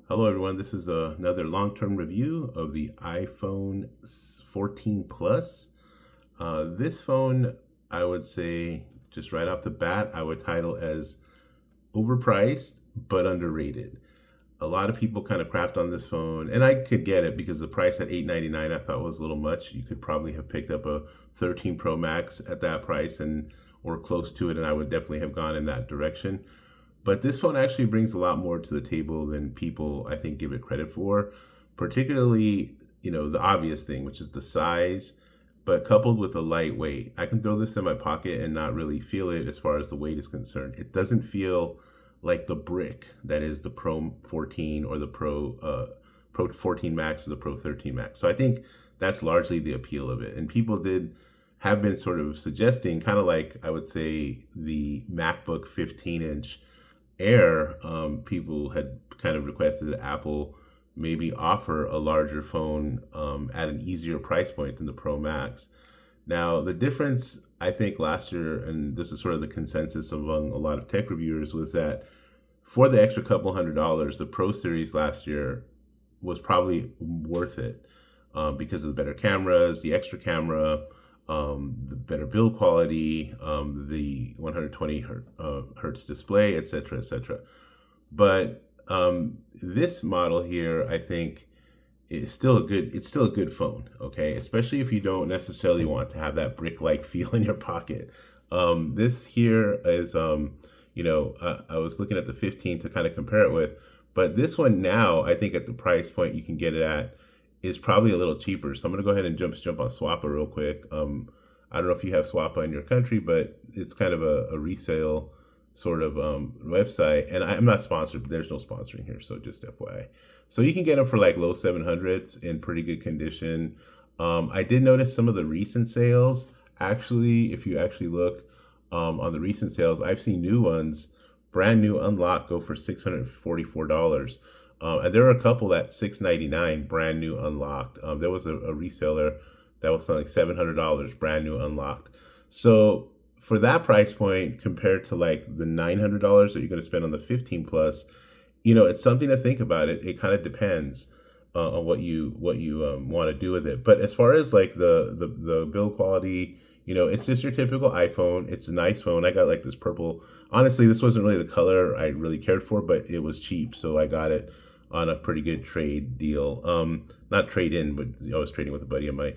Hello, everyone. This is another long-term review of the iPhone 14 Plus. This phone, I would say, just right off the bat, I would title as overpriced but underrated. A lot of people kind of crapped on this phone, and I could get it because the price at $899 I thought was a little much. You could probably have picked up a 13 Pro Max at that price and or close to it, and I would definitely have gone in that direction. But this phone actually brings a lot more to the table than people, I think, give it credit for. Particularly, the obvious thing, which is the size, but coupled with the lightweight. I can throw this in my pocket and not really feel it as far as the weight is concerned. It doesn't feel like the brick that is the Pro 14 or the Pro 14 Max or the Pro 13 Max. So I think that's largely the appeal of it. And people did have been sort of suggesting, kind of like I would say the MacBook 15-inch Air, people had kind of requested that Apple maybe offer a larger phone at an easier price point than the Pro Max. Now, the difference, I think, last year, and this is sort of the consensus among a lot of tech reviewers, was that for the extra couple $100, the Pro Series last year was probably worth it because of the better cameras, the extra camera, the better build quality, the 120 hertz display, etc., etc. But this model here, I think, is still a good. It's still a good phone, okay? Especially if you don't necessarily want to have that brick-like feel in your pocket. This here is, I was looking at the 15 to kind of compare it with, but this one now, I think at the price point you can get it at is probably a little cheaper. So I'm gonna go ahead and jump on Swappa real quick. I don't know if you have Swappa in your country, but it's kind of a resale sort of website. And I'm not sponsored, but there's no sponsoring here, so just FYI. So you can get them for like low 700s in pretty good condition. I did notice some of the recent sales. Actually, if you actually look on the recent sales, I've seen new ones, brand new unlocked, go for $644. And there are a couple at $699, brand new unlocked. There was a reseller that was selling $700, brand new unlocked. So for that price point, compared to like the $900 that you're going to spend on the 15 Plus, it's something to think about. It kind of depends on what you want to do with it. But as far as like the build quality, it's just your typical iPhone. It's a nice phone. I got like this purple. Honestly, this wasn't really the color I really cared for, but it was cheap, so I got it on a pretty good trade deal. Not trade in, but I was trading with a buddy of mine,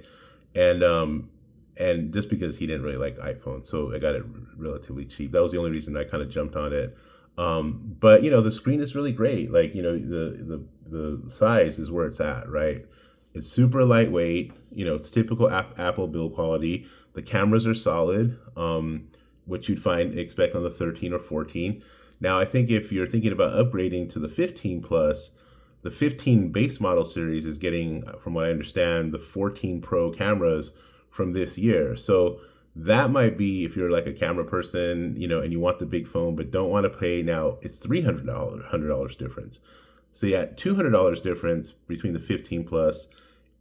and just because he didn't really like iPhone, so I got it relatively cheap. That was the only reason I kind of jumped on it. But the screen is really great. Like the size is where it's at, right? It's super lightweight. It's typical Apple build quality. The cameras are solid, which you'd expect on the 13 or 14. Now, I think if you're thinking about upgrading to the 15 Plus, the 15 base model series is getting, from what I understand, the 14 Pro cameras from this year. So that might be, if you're like a camera person, and you want the big phone but don't want to pay. Now it's $100 difference. So yeah, $200 difference between the 15 Plus.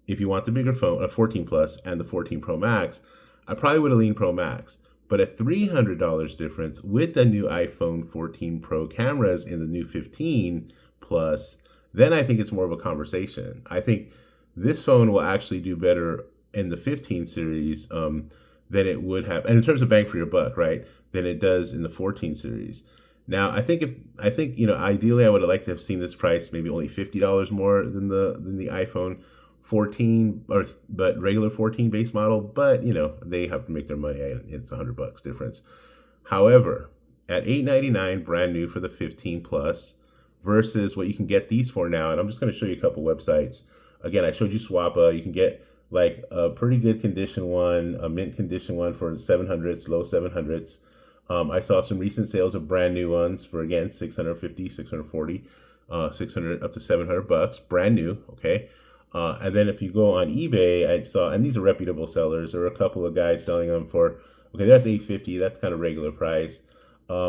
If you want the bigger phone, a 14 Plus and the 14 Pro Max, I probably would have leaned Pro Max. But at $300 difference with the new iPhone 14 Pro cameras in the new 15 Plus, then I think it's more of a conversation. I think this phone will actually do better in the 15 series than it would have, and in terms of bang for your buck, right, than it does in the 14 series. Now, I think ideally I would have liked to have seen this price maybe only $50 more than the iPhone 14 but regular 14 base model, but they have to make their money. It's $100 difference. However, at $899 brand new for the 15 Plus versus what you can get these for now, and I'm just going to show you a couple websites. Again, I showed you Swappa. You can get like a pretty good condition one, a mint condition one for 700s, low 700s. I saw some recent sales of brand new ones for, again, 650, 640, 600 up to $700, brand new. Okay. And then if you go on eBay, I saw, and these are reputable sellers, there are a couple of guys selling them for, okay, that's $850. That's kind of regular price.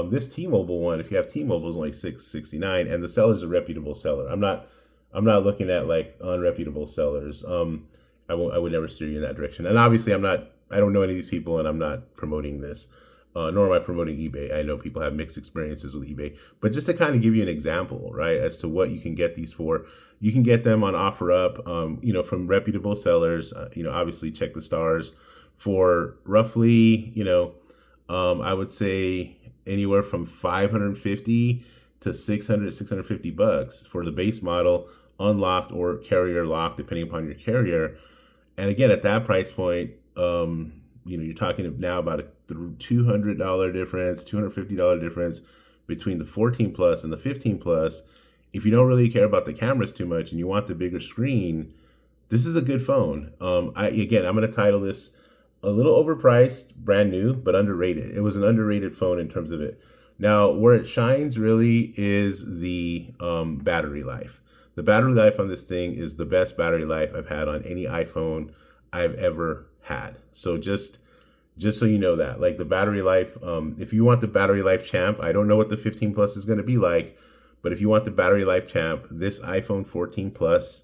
This T-Mobile one, if you have T-Mobile, is only $669, and the seller's a reputable seller. I'm not looking at like unreputable sellers. I would never steer you in that direction. And obviously I don't know any of these people, and I'm not promoting this. Nor am I promoting eBay. I know people have mixed experiences with eBay, but just to kind of give you an example, right, as to what you can get these for, you can get them on OfferUp, from reputable sellers. Obviously check the stars for roughly, I would say anywhere from 550 to 650 bucks for the base model, unlocked or carrier locked, depending upon your carrier. And again, at that price point, you're talking now about a $200 difference, $250 difference between the 14 plus and the 15 plus. If you don't really care about the cameras too much and you want the bigger screen, this is a good phone. I'm going to title this a little overpriced, brand new, but underrated. It was an underrated phone in terms of it. Now, where it shines really is the battery life. The battery life on this thing is the best battery life I've had on any iPhone I've ever had. So just so you know that, like the battery life, if you want the battery life champ, I don't know what the 15 Plus is going to be like, but if you want the battery life champ, this iPhone 14 Plus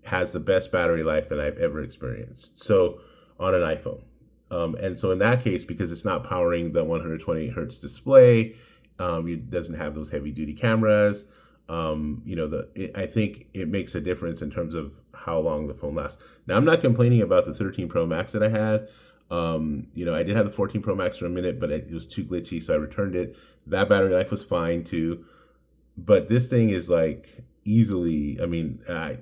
has the best battery life that I've ever experienced. So on an iPhone. And so in that case, because it's not powering the 120 hertz display, it doesn't have those heavy duty cameras. I think it makes a difference in terms of how long the phone lasts. Now, I'm not complaining about the 13 Pro Max that I had. I did have the 14 Pro Max for a minute, but it was too glitchy, so I returned it. That battery life was fine too. But this thing is like easily, I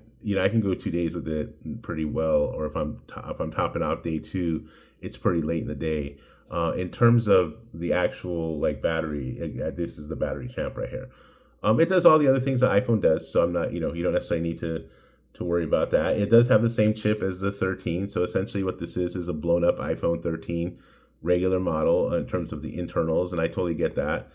can go 2 days with it pretty well, or if I'm topping off day two, it's pretty late in the day. In terms of the actual like battery, this is the battery champ right here. It does all the other things that iPhone does, so I'm not, you don't necessarily need to worry about that. It does have the same chip as the 13, so essentially what this is a blown up iPhone 13 regular model in terms of the internals, and I totally get that.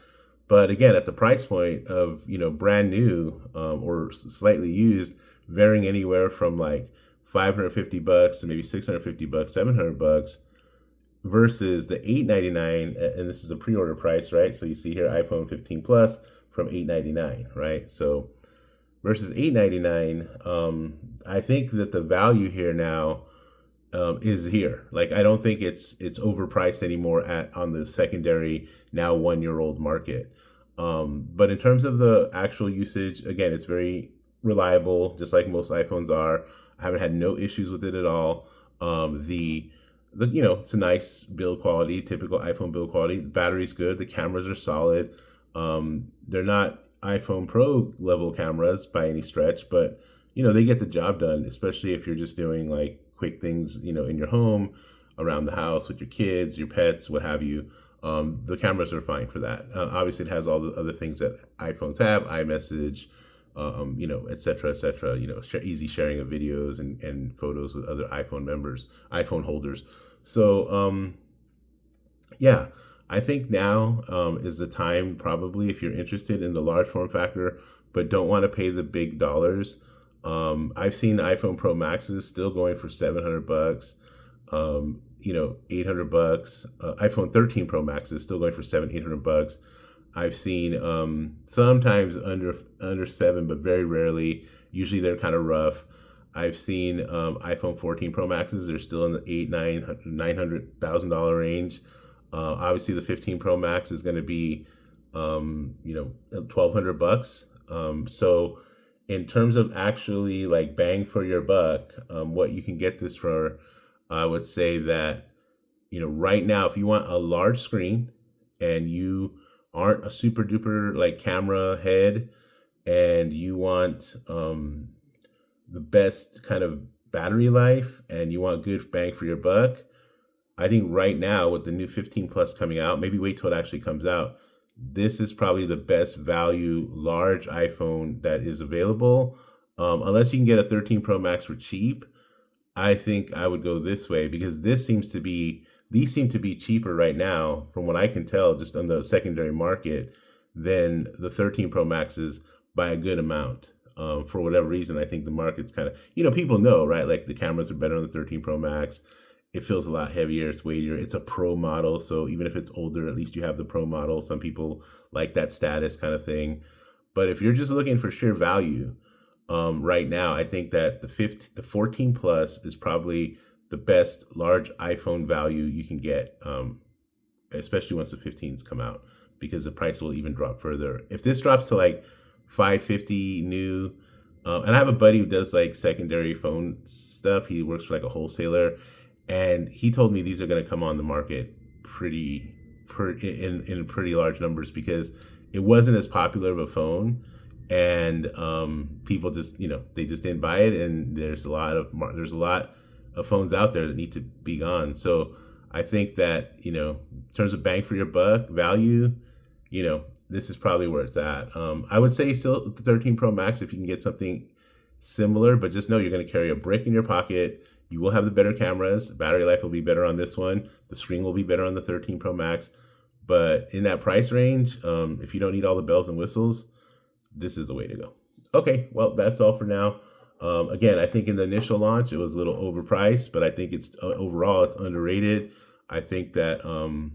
But again, at the price point of brand new or slightly used, varying anywhere from like 550 bucks to maybe 650 bucks, 700 bucks, versus the $899, and this is the pre-order price, right? So you see here iPhone 15 Plus from $899, right? So versus $899, I think that the value here now is here. Like, I don't think it's overpriced anymore on the secondary now 1-year-old market. But in terms of the actual usage, again, it's very reliable, just like most iPhones are. I haven't had no issues with it at all. It's a nice build quality, typical iPhone build quality. The battery's good. The cameras are solid. They're not iPhone Pro level cameras by any stretch, but they get the job done, especially if you're just doing like quick things, in your home, around the house with your kids, your pets, what have you. The cameras are fine for that. Obviously, it has all the other things that iPhones have, iMessage, et cetera, et cetera. Easy sharing of videos and photos with other iPhone holders. So, yeah, I think now is the time, probably, if you're interested in the large form factor, but don't want to pay the big dollars. I've seen the iPhone Pro Maxes still going for 700 bucks. 800 bucks. iPhone 13 Pro Max is still going for 800 bucks. I've seen sometimes under 7, but very rarely. Usually they're kind of rough. I've seen iPhone 14 Pro Maxes. They're still in the $900,000 range. Obviously, the 15 Pro Max is going to be, 1,200 bucks. So, in terms of actually like bang for your buck, what you can get this for, I would say that, right now, if you want a large screen and you aren't a super duper like camera head and you want the best kind of battery life and you want good bang for your buck, I think right now with the new 15 Plus coming out, maybe wait till it actually comes out, this is probably the best value large iPhone that is available. Unless you can get a 13 Pro Max for cheap, I think I would go this way, because these seem to be cheaper right now, from what I can tell, just on the secondary market, than the 13 Pro Maxes by a good amount. For whatever reason, I think the market's kind of, people know, right? Like the cameras are better on the 13 Pro Max. It feels a lot heavier. It's weightier. It's a Pro model. So even if it's older, at least you have the Pro model. Some people like that status kind of thing. But if you're just looking for sheer value, right now, I think that the 14 Plus is probably the best large iPhone value you can get. especially once the 15s come out, because the price will even drop further. If this drops to like 550 new, and I have a buddy who does like secondary phone stuff. He works for like a wholesaler, and he told me these are going to come on the market in pretty large numbers, because it wasn't as popular of a phone, and people just, they just didn't buy it, and there's a lot of phones out there that need to be gone. So I think that, in terms of bang for your buck value, this is probably where it's at. I would say still the 13 Pro Max if you can get something similar, but just know you're going to carry a brick in your pocket. You will have the better cameras. Battery life will be better on this one. The screen will be better on the 13 Pro Max. But in that price range, if you don't need all the bells and whistles, this is the way to go. Okay, well, that's all for now. Again, I think in the initial launch, it was a little overpriced, but I think it's overall it's underrated. I think that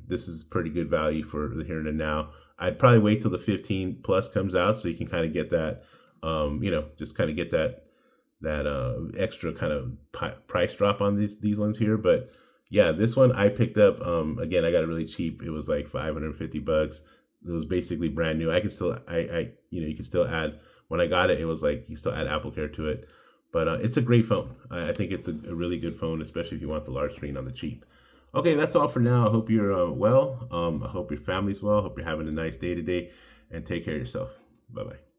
this is pretty good value for the here and now. I'd probably wait till the 15 Plus comes out so you can kind of get that, just kind of get that extra kind of price drop on these ones here. But yeah, this one I picked up. Again, I got it really cheap. It was like $550. It was basically brand new. I can still, you can still add. When I got it, it was like you still add Apple Care to it. But it's a great phone. I think it's a really good phone, especially if you want the large screen on the cheap. Okay, that's all for now. I hope you're well. I hope your family's well. I hope you're having a nice day today, and take care of yourself. Bye-bye.